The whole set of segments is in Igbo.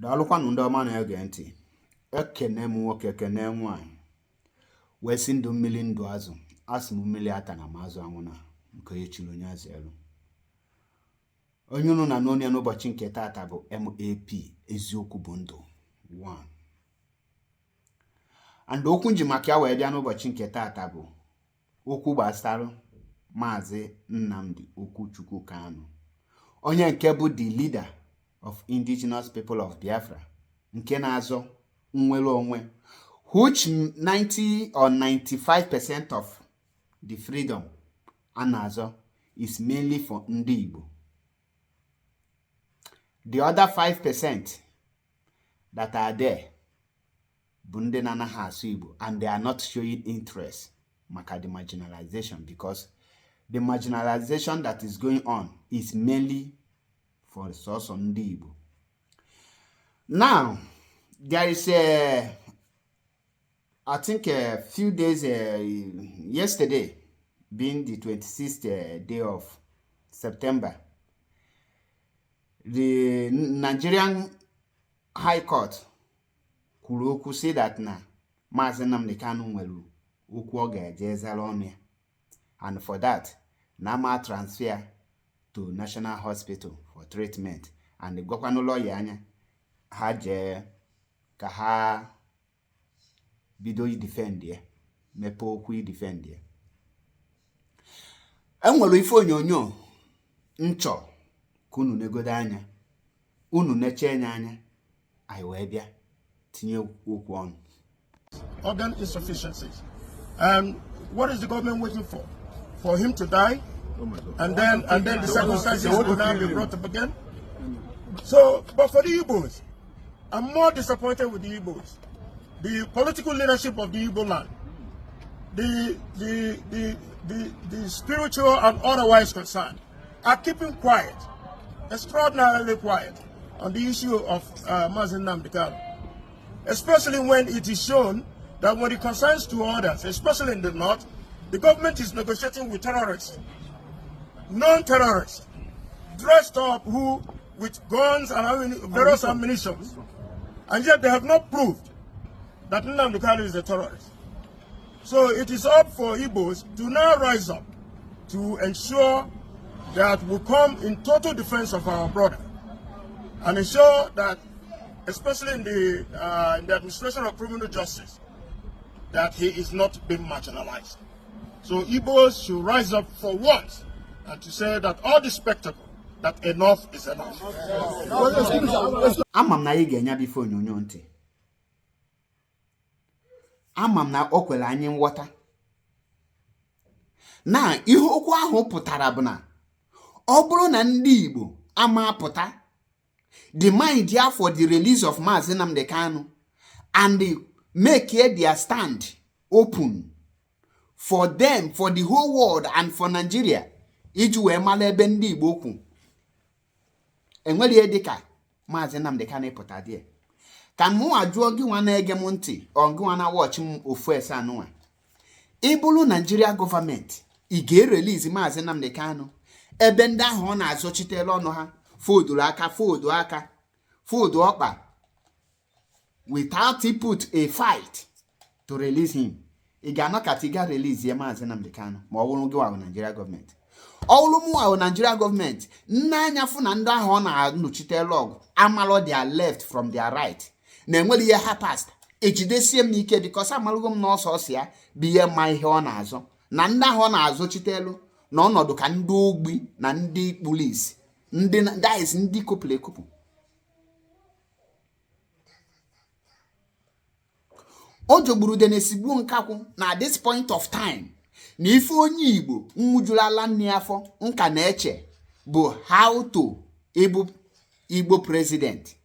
Daalụkwanụ ndị ọma na-ege ntị. Ekene m nwoke ekene nwaanyị wee si ndụ mmiri ndụ azụ asị m mmiri ata na mazụ anwụna nke echiri onye azụ elu. Onye unu na n'onye n'ụbọchị nke taata bụ MAP eziokwu bụ ndụ 1. And okwu nji maka ya wee bịa n'ụbọchị nke taata bụ okwu gbasara Mazi Nnamdi Kanu, onye nke bụ the leader of indigenous people of Biafra, nke na-azọ nnwere onwe, which 90 or 95% of the freedom a na-azọ is mainly for ndị Igbo. The other 5% that are there bụ ndị na-anaghị asụ Igbo, and they are not showing interest maka the marginalization, because the marginalization that is going on is mainly for the source of ndị Igbo. Now, there is I think a few days, yesterday, being the 26th day of September, the Nigerian High Court kwuru okwu say that na Mazi Nnamdi Kanu nwere okwu ọ ga-eje zara ọnụ ya, and for that na ma transfer to National Hospital for treatment, and gwakwanụ lawyer anya ha jee ka ha bido defend ya, mepe okwu defend ya. Enwere ife onyonyo nchọ ka unu negodo anya, unu neche anya, anyị wee bịa tinye okwu ọnụ. Organ insufficiencies. And what is the government waiting for? For him to die? And then the circumstances will now be brought up again? So, but for the Igbos, I'm more disappointed with the Igbos. The political leadership of the Igbo land, the spiritual and otherwise concerned, are keeping quiet, extraordinarily quiet, on the issue of Mazi Nnamdi Kanu. Especially when it is shown that when it concerns to others, especially in the north, the government is negotiating with terrorists, non-terrorists, dressed up with guns and various ammunition, and yet they have not proved that Nnamdi Kanu is a terrorist. So it is up for Igbos to now rise up to ensure that we come in total defense of our brother, and ensure that, especially in the administration of criminal justice, that he is not being marginalized. So Igbos should rise up for once and to say that all the spectacle, that enough is enough. Amam na ị ga-enya bifo onyonyo ntị. Amam na o kwere anyị nghọta. Na ihe okwu ahụ pụtara bụ na ọ bụrụ na ndị Igbo ama apụta demand here for the release of Mazi Nnamdi Kanu and they make their stand open for them, for the whole world and for Nigeria, iji wee mara ebe ndị Igbo okwu enwere ihe dịka Mazi Nnamdi Kanu pụta dị. Ka mụ ajụọ gị nwa na-ege m ntị, ọ gị nwa na-watch m ofu ese anụnwa, ị bụrụ Nigeria gọọmenti, ị ga-erelease Mazi Nnamdi Kanu ebe ndị ahụ ọ na-azọchitela ọnụ ha fold ọkpa without he put a fight to release him? Ị ga-anọkata ị ga-release ya Mazi Nnamdi Kanu ma ọ bụrụ gị wa Nigeria gọọmenti? Ọ bụrụ mụ wa Nigeria gọọmenti, nne anya fụ na ndị ahụ ọ na-anọchitela ọgụ amalụ their left from their right, na enwere ihe ha past ejidesie m ike because amalụgo m na ọsọ ya bụ ihe mma ihe ọ na-azọ, na ndị ahụ ọ na-azọchitelu na ọnọdụ ka ndị ogbi na ndị polisi, ndị kopụrụ ekopụ. O jogburu de na-esigbuo nkakwụ na at this point of time na ife onye Igbo nwụjurala nne afọ nka na-eche bụ how to ịbụ Igbo president.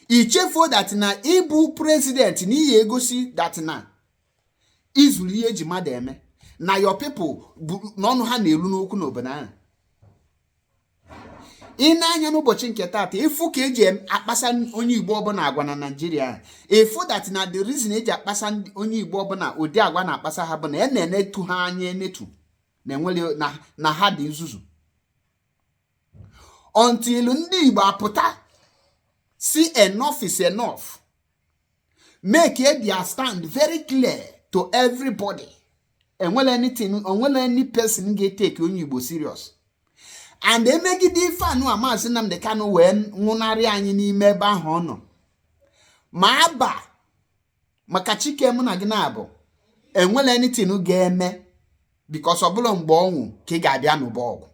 Ichefuo that na ịbụ president na ihe egosi that na izuru ihe eji mmadụ eme na your people n'ọnụ ha na-elu n'okwu n'obodo ahụ. Ị na-anya n'ụbọchị nke taata efu ka eji akpasa onye Igbo ọbụla agwa na Nigeria, efu that na the reason eji akpasa onye Igbo ọbụla ụdị agwa na-akpasa ha bụ na na-enetu ha anya enetu na enwere na ha dị nzuzu until ndị Igbo apụta see enough is enough. Make their stand very clear to everybody. And when any person get take Igbo serious. And they make it different no Mazi Nnamdi Kanu when ngunari anyi n'ime ebe ahụ ono. Ma aba maka chike mu na ginabo. Enwele anything u ga-eme because obulu mgbe onwu ka ga-abịa n'ụbọgwụ.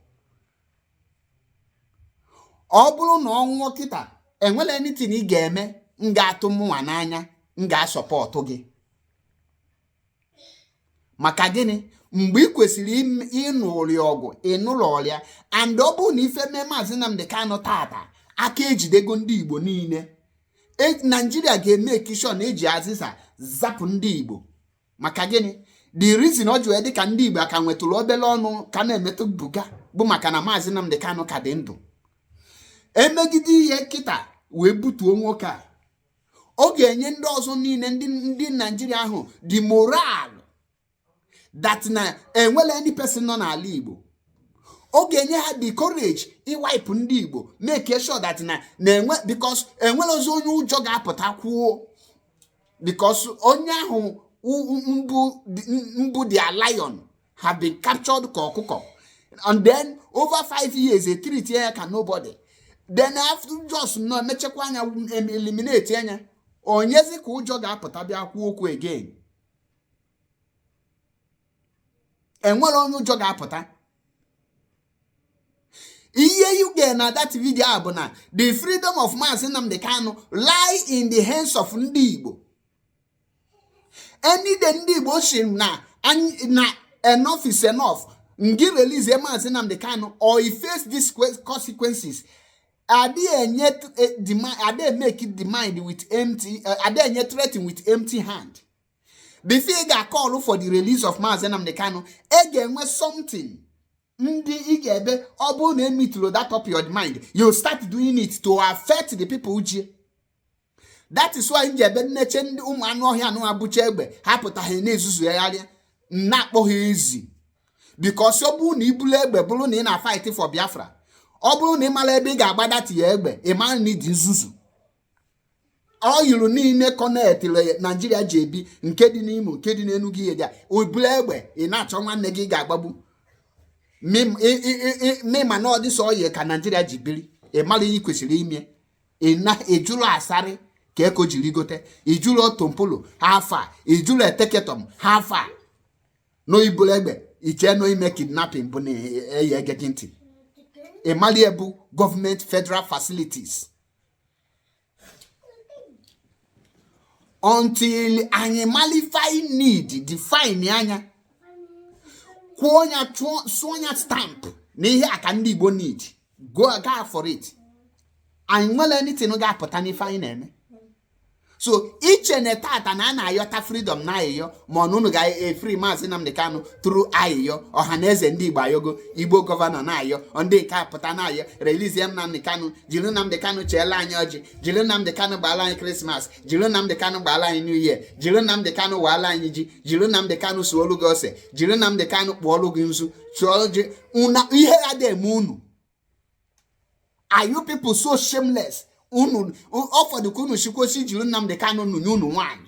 Obulu na onwu kita enwele anything I ga-eme nga atu mwa n'anya nga support gị. Maka gịnị mgbe kwesịrị ịnụrị ọgụ ịnụrụ ọrịa and ọ bụ na ife mee Mazi Nnamdi Kanu tata aka ejidego ndị Igbo niile Nigeria ga-eme kisho na eji azịza zapụ ndị Igbo. Maka gịnị the reason ọ jụọ dị ka ndị Igbo aka nwetụrụ obele ọnụ ka na-emetụ buga bụ maka na Mazi Nnamdi Kanu ka dị ndụ. Emegide ihe kịta wee butuo nwoke a ọ ga-enye ndị ọzọ niile ndị Nigeria ahụ the moral that na enwele any person nọ n'ala Igbo. Ọ ga-enye ha the courage iwipe ndị Igbo make sure that na enwe because enwele ozo onye ụjọ ga-apụta kwuo because onye ahụ mbu their lion have been captured ka ọkụkọ and then over 5 years they treat ya ka nobody. Then after just no mechekwa anya eliminate anya onyezi ka ụjọ ga-apụta bịa kwuo okwu again. Enwere onye ụjọ ga-apụta. Ihe you get na that video abụ na the freedom of Mazi Nnamdi Kanu lie in the hands of ndị Igbo. Any the ndị Igbo shi na enough is enough. Ngi release Mazi Nnamdi Kanu or he face these consequences. Are they make it the mind with empty? Are they threatening with empty hand? Before they call for the release of Mazi Nnamdi Kanu, again was something. That up your mind. You start doing it to affect the people. That is why easy. Because you na fighting for Biafra. A man needs Zuzu. All you need connect Nigeria JB, nkedi n'Imo, nkedi n'Enugu ya. Obulebe inacho nwanne gị ga-agbabu. Me mano this oye ka Nigeria jibiri. E mali kwesịrị ime. Ejulu asari ka eko jiri gote. Ejulu otompolo hafa, ejulu eteketom hafa. No ibulebe, iche no ime kidnapping bu na eye geginti. E mali ebu government federal facilities. Until animalify need define anya kwonya sonya stamp na ihe aka ndị Igbo need go for it animal anything no ga pụta n'ife anyị na-eme. So each and tata na ayọta freedom na ayo ma ọnụnụ ga free Mazi Nnamdi Kanu through ayo ọhaneze ndị Igbo ayogo Igbo governor na ayo ndị nke apụta na ayo release Nnamdi Kanu jiri Nnamdi Kanu chela anyị ọjị jiri Nnamdi Kanu gbala anyị Christmas jiri Nnamdi Kanu gbala anyị New Year jiri Nnamdi Kanu wala anyị ji jiri Nnamdi Kanu suolu gị ose jiri Nnamdi Kanu kpọọlụ gị nzu chụọ ji una ihe adem unu. Are you people so shameless? Unu offer the kunu shikosi jiri Nnamdi Kanu unu nwanyị.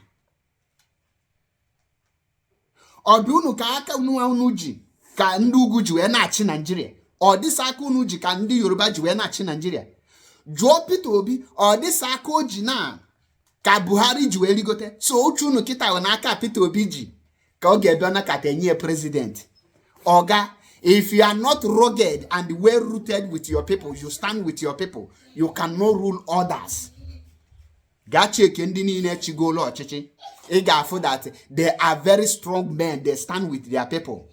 Obi unu ka aka unu ji ka ndị ugwu ji wee na-achị Nigeria. Ọ dịsa aka unu ji ka ndị Yoruba ji wee na-achị Nigeria. Jụọ Peter Obi ọ dịsa aka o ji na ka Buhari ji wee rigote. So uchu unu kita na aka Peter Obi ji ka ọ ga-edo na ka tenye president. Oga, if you are not rugged and well rooted with your people, you stand with your people, you cannot rule others. Gacheke ndị niile chigolo ọchịchị. Ị ga-afụ that they are very strong men. They stand with their people.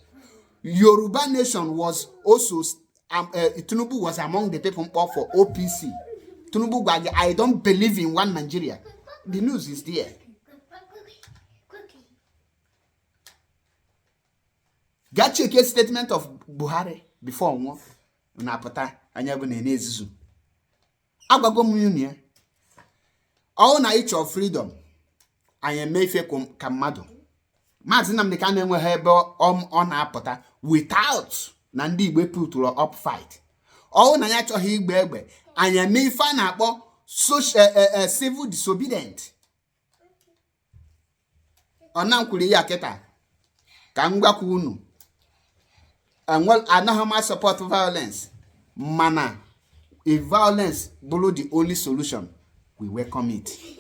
Yoruba nation was also Tinubu was among the people for OPC. Tinubu, I don't believe in one Nigeria. The news is there. Gacheke statement of Buhari before one na apụta anya bụ na ezizu. Agwago m unu all na each of freedom anya mefe ka mmadụ. Mazi Nnamdi Kanu enweghị ebe ọ na-apụta without na ndị Igbo putụrụ up fight. All na ya chọghị igbe egbe anya mefe na-akpọ social civil disobedient. Ona nkwuri ya keta ka m gwakwa unu anaghị m support violence, mana if violence bụrụ the only solution, we welcome it.